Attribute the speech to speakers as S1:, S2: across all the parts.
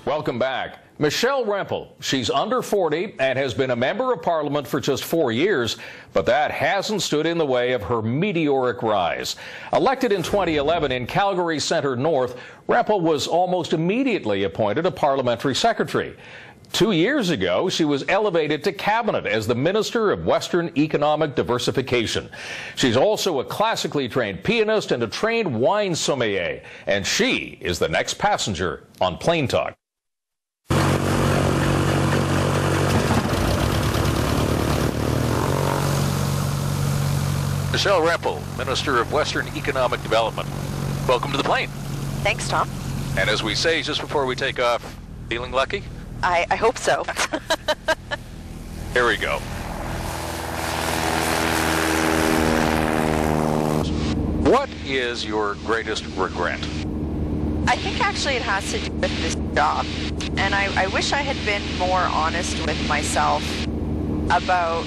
S1: Welcome back. Michelle Rempel, she's under 40 and has been a member of Parliament for just 4 years, but that hasn't stood in the way of her meteoric rise. Elected in 2011 in Calgary Centre North, Rempel was almost immediately appointed a parliamentary secretary. 2 years ago, she was elevated to cabinet as the Minister of Western Economic Diversification. She's also a classically trained pianist and a trained wine sommelier, and she is the next passenger on Plain Talk. Michelle Rempel, Minister of Western Economic Development. Welcome to the plane.
S2: Thanks, Tom.
S1: And as we say just before we take off, feeling lucky?
S2: I hope so.
S1: Here we go. What is your greatest regret?
S2: I think actually it has to do with this job. And I wish I had been more honest with myself about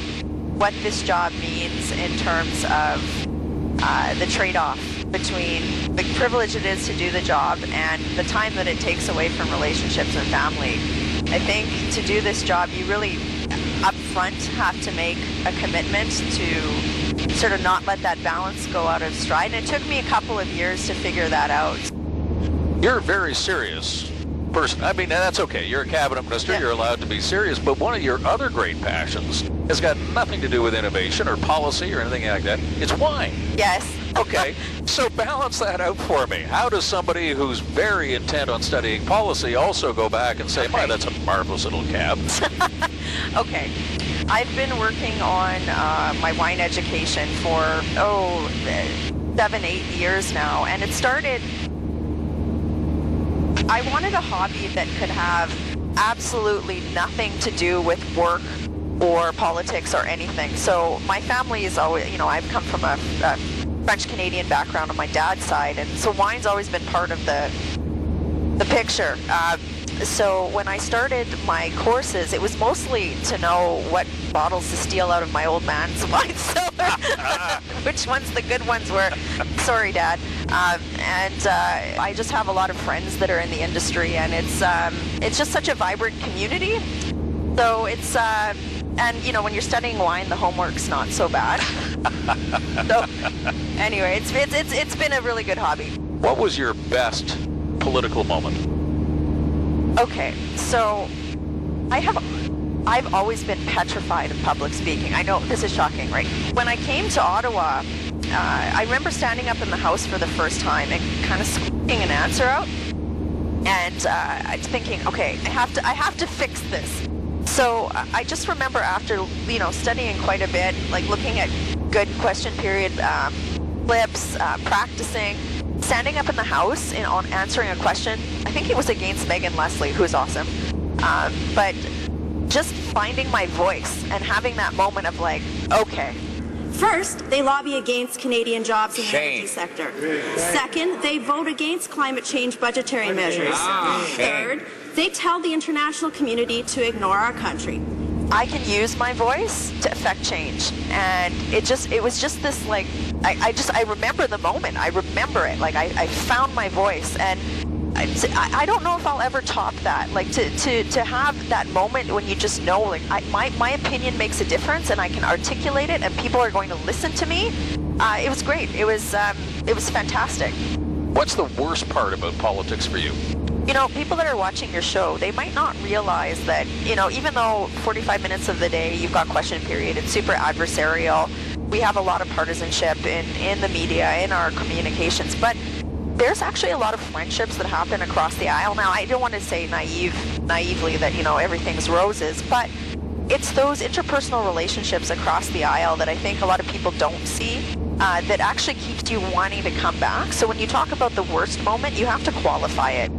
S2: what this job means in terms of the trade-off between the privilege it is to do the job and the time that it takes away from relationships and family. I think to do this job, you really up front have to make a commitment to sort of not let that balance go out of stride. And it took me a couple of years to figure that out.
S1: You're a very serious person. I mean, that's okay. You're a cabinet minister. Yeah. You're allowed to be serious. But one of your other great passions has got nothing to do with innovation or policy or anything like that. It's wine.
S2: Yes.
S1: Okay. So balance that out for me. How does somebody who's very intent on studying policy also go back and say, "My, that's a marvelous little cab"?
S2: Okay. I've been working on my wine education for 7-8 years now, and it started. I wanted a hobby that could have absolutely nothing to do with work or politics or anything. So my family is always, I've come from a French-Canadian background on my dad's side, and so wine's always been part of the picture. So when I started my courses, it was mostly to know what bottles to steal out of my old man's wine cellar, which ones the good ones were. Sorry, Dad. I just have a lot of friends that are in the industry, and it's just such a vibrant community. So it's when you're studying wine, the homework's not so bad. So anyway, it's been a really good hobby.
S1: What was your best political moment?
S2: Okay, so I've always been petrified of public speaking. I know this is shocking, right? When I came to Ottawa, I remember standing up in the House for the first time and kind of squeaking an answer out, and I was thinking, okay, I have to fix this. So I just remember after studying quite a bit, like looking at good question period clips, practicing. Standing up in the House on answering a question, I think it was against Megan Leslie, who's awesome, but just finding my voice and having that moment of like, okay.
S3: First, they lobby against Canadian jobs in the energy sector. Second, they vote against climate change budgetary measures. Third, they tell the international community to ignore our country.
S2: I can use my voice to affect change, and it was just this like I remember the moment. I remember it. Like I found my voice, and I don't know if I'll ever top that. Like to have that moment when you just know, like my opinion makes a difference, and I can articulate it, and people are going to listen to me. It was great. It was fantastic.
S1: What's the worst part about politics for you?
S2: People that are watching your show, they might not realize that, even though 45 minutes of the day you've got question period, it's super adversarial. We have a lot of partisanship in the media, in our communications, but there's actually a lot of friendships that happen across the aisle. Now, I don't want to say naively that, everything's roses, but it's those interpersonal relationships across the aisle that I think a lot of people don't see. That actually keeps you wanting to come back. So when you talk about the worst moment, you have to qualify it.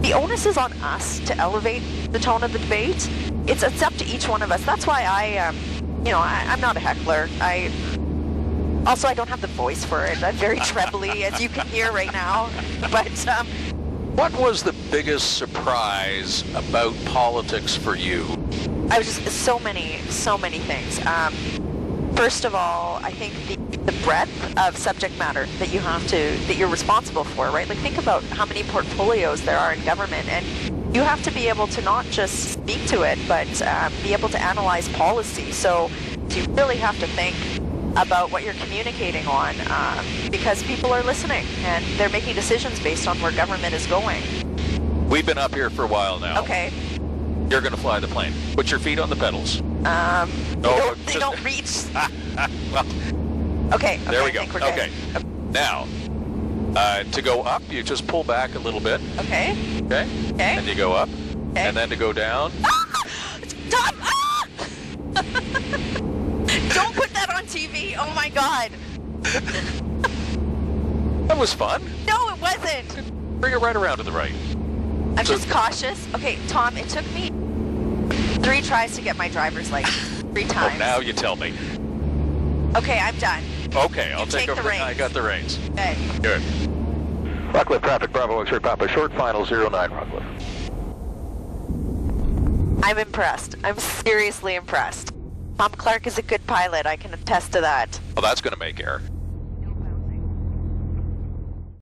S2: The onus is on us to elevate the tone of the debate. It's up to each one of us. That's why I'm not a heckler. I don't have the voice for it. I'm very trebly, as you can hear right now. But
S1: what was the biggest surprise about politics for you?
S2: I was just so many things. First of all, I think the breadth of subject matter that you're responsible for, right? Like, think about how many portfolios there are in government, and you have to be able to not just speak to it, but be able to analyze policy. So you really have to think about what you're communicating on, because people are listening and they're making decisions based on where government is going.
S1: We've been up here for a while now.
S2: Okay.
S1: You're going to fly the plane. Put your feet on the pedals.
S2: They don't reach.
S1: Well,
S2: okay.
S1: There we go.
S2: I think we're good.
S1: Okay. Now, to go up, you just pull back a little bit.
S2: Okay.
S1: Okay.
S2: Okay.
S1: And you go up.
S2: Okay.
S1: And then to go down.
S2: Stop! Ah! Don't put that on TV. Oh my God.
S1: That was fun.
S2: No, it wasn't.
S1: Bring it right around to the right.
S2: I'm just cautious. Okay, Tom, it took me 3 tries to get my driver's license. 3 times.
S1: Oh, now you tell me.
S2: Okay, I'm done.
S1: Okay, I'll take over.
S2: the reins.
S1: I got the reins.
S2: Okay.
S1: Good. Rockcliffe traffic, Bravo X-ray Papa, short final 09 Rockcliffe.
S2: I'm impressed. I'm seriously impressed. Tom Clark is a good pilot. I can attest to that.
S1: Well, that's going to make air.